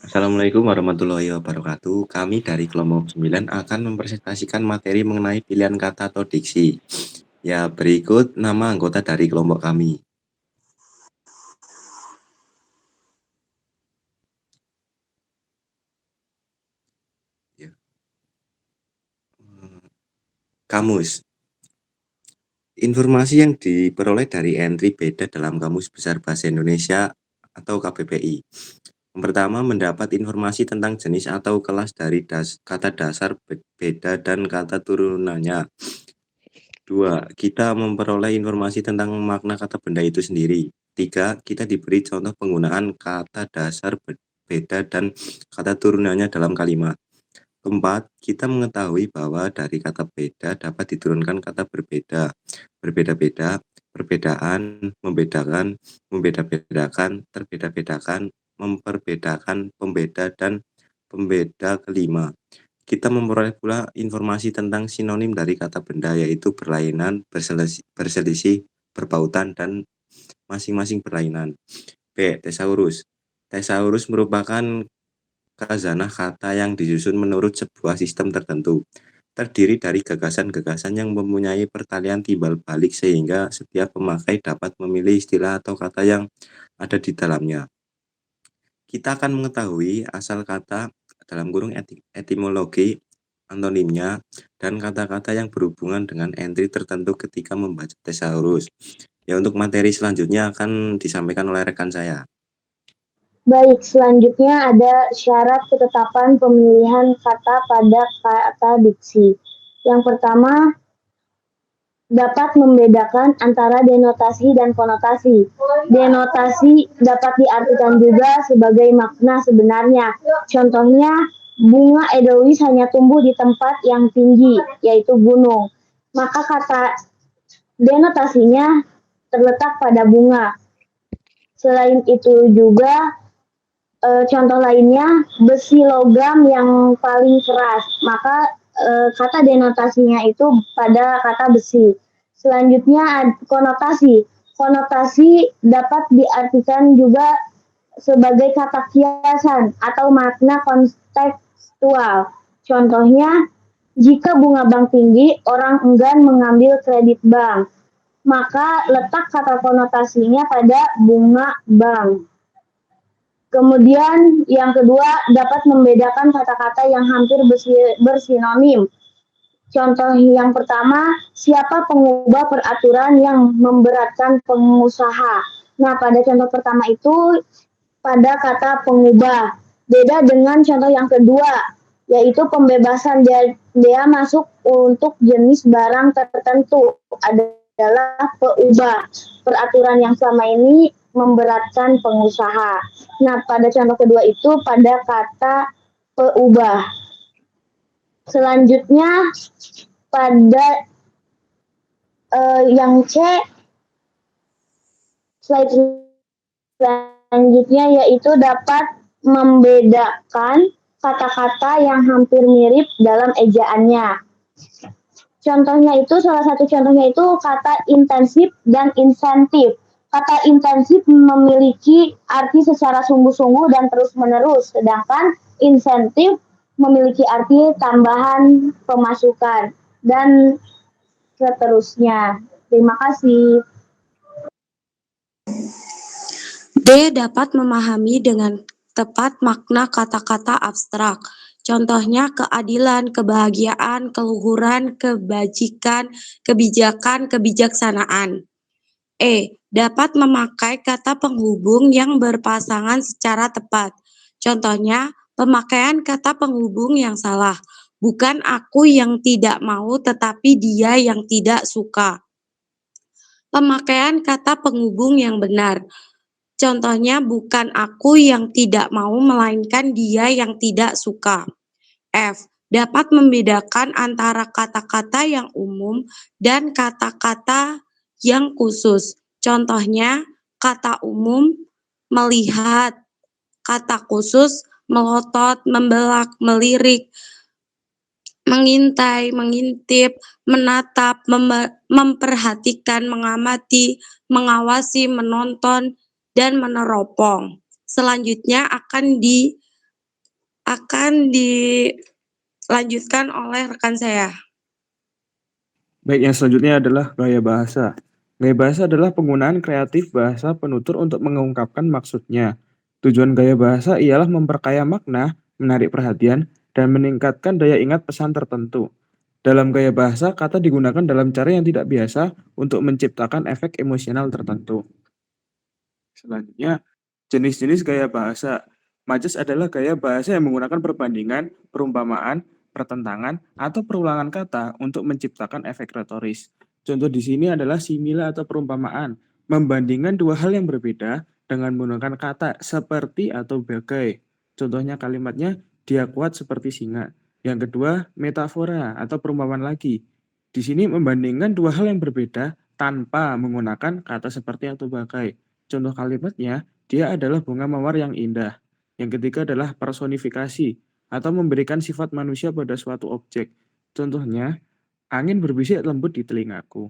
Assalamualaikum warahmatullahi wabarakatuh. Kami dari kelompok 9 akan mempresentasikan materi mengenai pilihan kata atau diksi. Ya, berikut nama anggota dari kelompok kami. Ya. Kamus. Informasi yang diperoleh dari entry beda dalam Kamus Besar Bahasa Indonesia atau KBBI. Yang pertama, mendapat informasi tentang jenis atau kelas dari kata dasar beda dan kata turunannya. 2. Kita memperoleh informasi tentang makna kata benda itu sendiri. 3. Kita diberi contoh penggunaan kata dasar beda dan kata turunannya dalam kalimat. 4. Kita mengetahui bahwa dari kata beda dapat diturunkan kata berbeda, berbeda-beda, perbedaan, membedakan, membeda-bedakan, terbeda-bedakan, memperbedakan, pembeda, dan pembeda kelima. Kita memperoleh pula informasi tentang sinonim dari kata benda, yaitu berlainan, berselisih, berbautan, dan masing-masing berlainan. B. Thesaurus. Thesaurus merupakan khazanah kata yang disusun menurut sebuah sistem tertentu. Terdiri dari gagasan-gagasan yang mempunyai pertalian timbal balik sehingga setiap pemakai dapat memilih istilah atau kata yang ada di dalamnya. Kita akan mengetahui asal kata dalam kurung etimologi, antonimnya, dan kata-kata yang berhubungan dengan entry tertentu ketika membaca thesaurus. Ya, untuk materi selanjutnya akan disampaikan oleh rekan saya. Baik, selanjutnya ada syarat ketetapan pemilihan kata pada kata diksi. Yang pertama, dapat membedakan antara denotasi dan konotasi. Denotasi dapat diartikan juga sebagai makna sebenarnya. Contohnya, bunga edelweiss hanya tumbuh di tempat yang tinggi, yaitu gunung. Maka kata denotasinya terletak pada bunga. Selain itu juga contoh lainnya, besi logam yang paling keras, maka kata denotasinya itu pada kata besi. Selanjutnya konotasi. Konotasi dapat diartikan juga sebagai kata kiasan atau makna kontekstual. Contohnya, jika bunga bank tinggi, orang enggan mengambil kredit bank. Maka letak kata konotasinya pada bunga bank. Kemudian yang kedua, dapat membedakan kata-kata yang hampir bersinonim. Contoh yang pertama, siapa pengubah peraturan yang memberatkan pengusaha. Nah, pada contoh pertama itu pada kata pengubah. Beda dengan contoh yang kedua, yaitu pembebasan dia masuk untuk jenis barang tertentu adalah peubah. Peraturan yang selama ini memberatkan pengusaha. Nah, pada contoh kedua itu pada kata peubah. Selanjutnya pada yang C, slide selanjutnya yaitu dapat membedakan kata-kata yang hampir mirip dalam ejaannya. Contohnya itu, salah satu contohnya itu kata intensif dan insentif. Kata intensif memiliki arti secara sungguh-sungguh dan terus-menerus, sedangkan insentif memiliki arti tambahan pemasukan dan seterusnya. Terima kasih. D. Dapat memahami dengan tepat makna kata-kata abstrak. Contohnya keadilan, kebahagiaan, keluhuran, kebajikan, kebijakan, kebijaksanaan. E. Dapat memakai kata penghubung yang berpasangan secara tepat. Contohnya, pemakaian kata penghubung yang salah. Bukan aku yang tidak mau, tetapi dia yang tidak suka. Pemakaian kata penghubung yang benar. Contohnya, bukan aku yang tidak mau, melainkan dia yang tidak suka. F. Dapat membedakan antara kata-kata yang umum dan kata-kata yang khusus. Contohnya, kata umum melihat, kata khusus melotot, membelak, melirik, mengintai, mengintip, menatap, memperhatikan, mengamati, mengawasi, menonton, dan meneropong. Selanjutnya akan akan dilanjutkan oleh rekan saya. Baik, yang selanjutnya adalah gaya bahasa. Gaya bahasa adalah penggunaan kreatif bahasa penutur untuk mengungkapkan maksudnya. Tujuan gaya bahasa ialah memperkaya makna, menarik perhatian, dan meningkatkan daya ingat pesan tertentu. Dalam gaya bahasa, kata digunakan dalam cara yang tidak biasa untuk menciptakan efek emosional tertentu. Selanjutnya, jenis-jenis gaya bahasa. Majas adalah gaya bahasa yang menggunakan perbandingan, perumpamaan, pertentangan, atau perulangan kata untuk menciptakan efek retoris. Contoh di sini adalah simile atau perumpamaan, membandingkan dua hal yang berbeda dengan menggunakan kata seperti atau bagai. Contohnya kalimatnya, dia kuat seperti singa. Yang kedua, metafora atau perumpamaan lagi. Di sini membandingkan dua hal yang berbeda tanpa menggunakan kata seperti atau bagai. Contoh kalimatnya, dia adalah bunga mawar yang indah. Yang ketiga adalah personifikasi atau memberikan sifat manusia pada suatu objek. Contohnya, angin berbisik lembut di telingaku.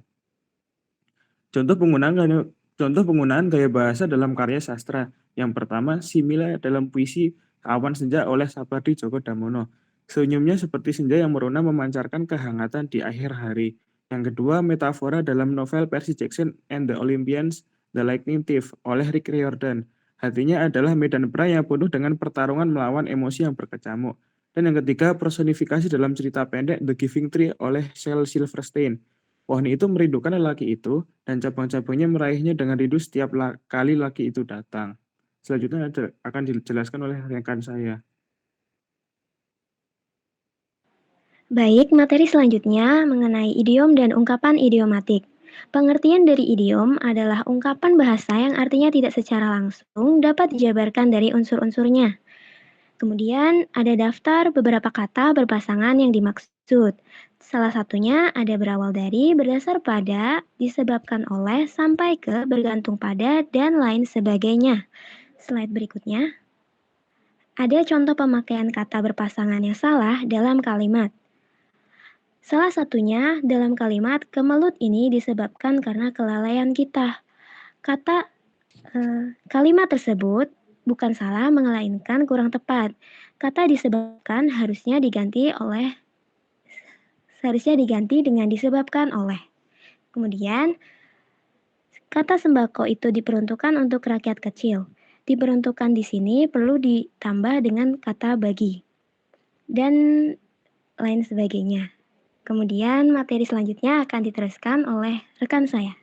Contoh penggunaan gaya bahasa dalam karya sastra. Yang pertama, simile dalam puisi Awan Senja oleh Sapardi Djoko Damono. Senyumnya seperti senja yang merona memancarkan kehangatan di akhir hari. Yang kedua, metafora dalam novel Percy Jackson and the Olympians, The Lightning Thief oleh Rick Riordan. Artinya adalah medan perang yang penuh dengan pertarungan melawan emosi yang berkecamuk. Dan yang ketiga, personifikasi dalam cerita pendek The Giving Tree oleh Shel Silverstein. Pohon itu merindukan lelaki itu, dan cabang-cabangnya meraihnya dengan rindu setiap kali laki itu datang. Selanjutnya akan dijelaskan oleh rekan saya. Baik, materi selanjutnya mengenai idiom dan ungkapan idiomatik. Pengertian dari idiom adalah ungkapan bahasa yang artinya tidak secara langsung dapat dijabarkan dari unsur-unsurnya. Kemudian ada daftar beberapa kata berpasangan yang dimaksud. Salah satunya ada berawal dari, berdasar pada, disebabkan oleh, sampai ke, bergantung pada, dan lain sebagainya. Slide berikutnya. Ada contoh pemakaian kata berpasangan yang salah dalam kalimat. Salah satunya dalam kalimat kemelut ini disebabkan karena kelalaian kita. Kalimat tersebut bukan salah melainkan kurang tepat. Kata disebabkan harusnya diganti dengan disebabkan oleh. Kemudian kata sembako itu diperuntukkan untuk rakyat kecil. Diperuntukkan di sini perlu ditambah dengan kata bagi dan lain sebagainya. Kemudian materi selanjutnya akan diteruskan oleh rekan saya.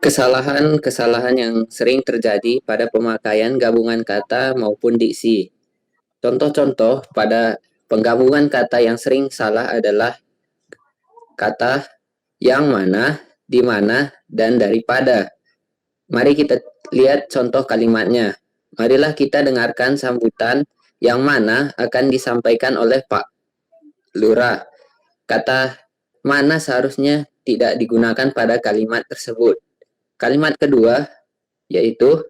Kesalahan-kesalahan yang sering terjadi pada pemakaian gabungan kata maupun diksi. Contoh-contoh pada penggabungan kata yang sering salah adalah kata yang mana, di mana, dan daripada. Mari kita lihat contoh kalimatnya. Marilah kita dengarkan sambutan yang mana akan disampaikan oleh Pak Lurah. Kata mana seharusnya tidak digunakan pada kalimat tersebut. Kalimat kedua yaitu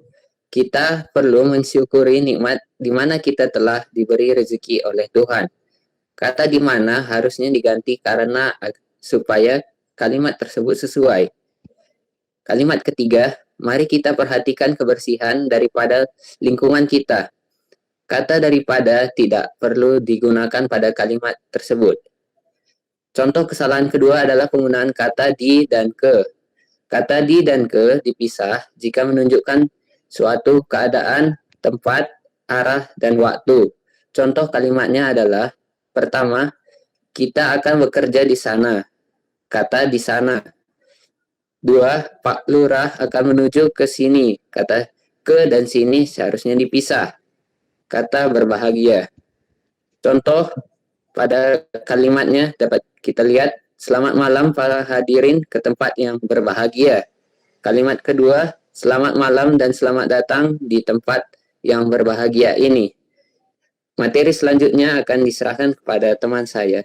kita perlu mensyukuri nikmat di mana kita telah diberi rezeki oleh Tuhan. Kata di mana harusnya diganti karena supaya kalimat tersebut sesuai. Kalimat ketiga, mari kita perhatikan kebersihan daripada lingkungan kita. Kata daripada tidak perlu digunakan pada kalimat tersebut. Contoh kesalahan kedua adalah penggunaan kata di dan ke. Kata di dan ke dipisah jika menunjukkan suatu keadaan, tempat, arah, dan waktu. Contoh kalimatnya adalah, pertama, kita akan bekerja di sana. Kata di sana. Dua, Pak Lurah akan menuju ke sini. Kata ke dan sini seharusnya dipisah. Kata berbahagia. Contoh pada kalimatnya dapat kita lihat, selamat malam para hadirin ke tempat yang berbahagia. Kalimat kedua, selamat malam dan selamat datang di tempat yang berbahagia ini. Materi selanjutnya akan diserahkan kepada teman saya.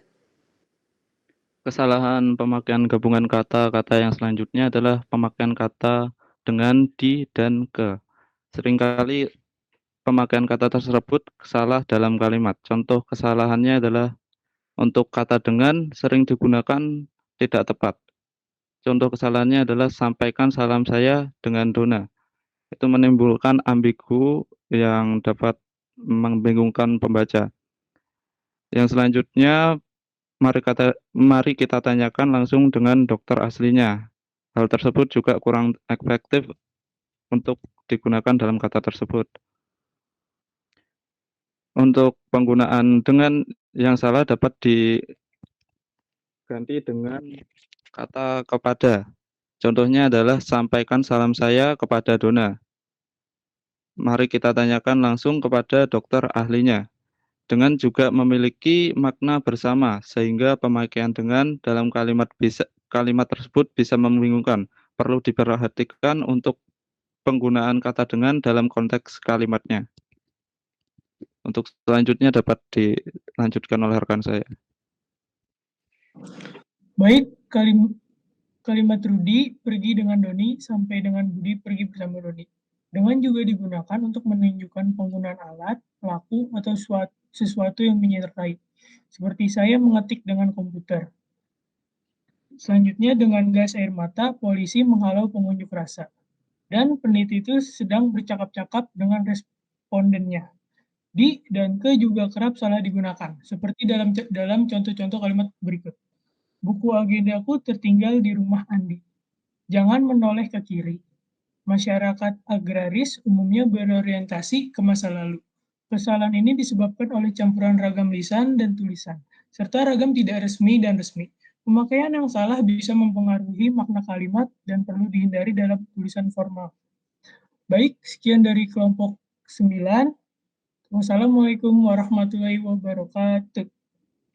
Kesalahan pemakaian gabungan kata-kata yang selanjutnya adalah pemakaian kata dengan di dan ke. Seringkali pemakaian kata tersebut salah dalam kalimat. Contoh kesalahannya adalah untuk kata dengan sering digunakan tidak tepat. Contoh kesalahannya adalah sampaikan salam saya dengan Dona. Itu menimbulkan ambigu yang dapat membingungkan pembaca. Yang selanjutnya, mari kita tanyakan langsung dengan dokter aslinya. Hal tersebut juga kurang efektif untuk digunakan dalam kata tersebut. Untuk penggunaan dengan yang salah dapat diganti dengan kata kepada. Contohnya adalah sampaikan salam saya kepada Dona. Mari kita tanyakan langsung kepada dokter ahlinya. Dengan juga memiliki makna bersama, sehingga pemakaian dengan dalam kalimat tersebut bisa membingungkan. Perlu diperhatikan untuk penggunaan kata dengan dalam konteks kalimatnya. Untuk selanjutnya dapat dilanjutkan oleh rekan saya. Baik, kalimat Rudi pergi dengan Doni sampai dengan Budi pergi bersama Doni. Dengan juga digunakan untuk menunjukkan penggunaan alat, pelaku, atau sesuatu yang menyertai. Seperti saya mengetik dengan komputer. Selanjutnya dengan gas air mata, polisi menghalau pengunjuk rasa. Dan peneliti itu sedang bercakap-cakap dengan respondennya. Di dan ke juga kerap salah digunakan, seperti dalam contoh-contoh kalimat berikut. Buku agendaku tertinggal di rumah Andi. Jangan menoleh ke kiri. Masyarakat agraris umumnya berorientasi ke masa lalu. Kesalahan ini disebabkan oleh campuran ragam lisan dan tulisan, serta ragam tidak resmi dan resmi. Pemakaian yang salah bisa mempengaruhi makna kalimat dan perlu dihindari dalam tulisan formal. Baik, sekian dari kelompok 9. Wassalamualaikum warahmatullahi wabarakatuh.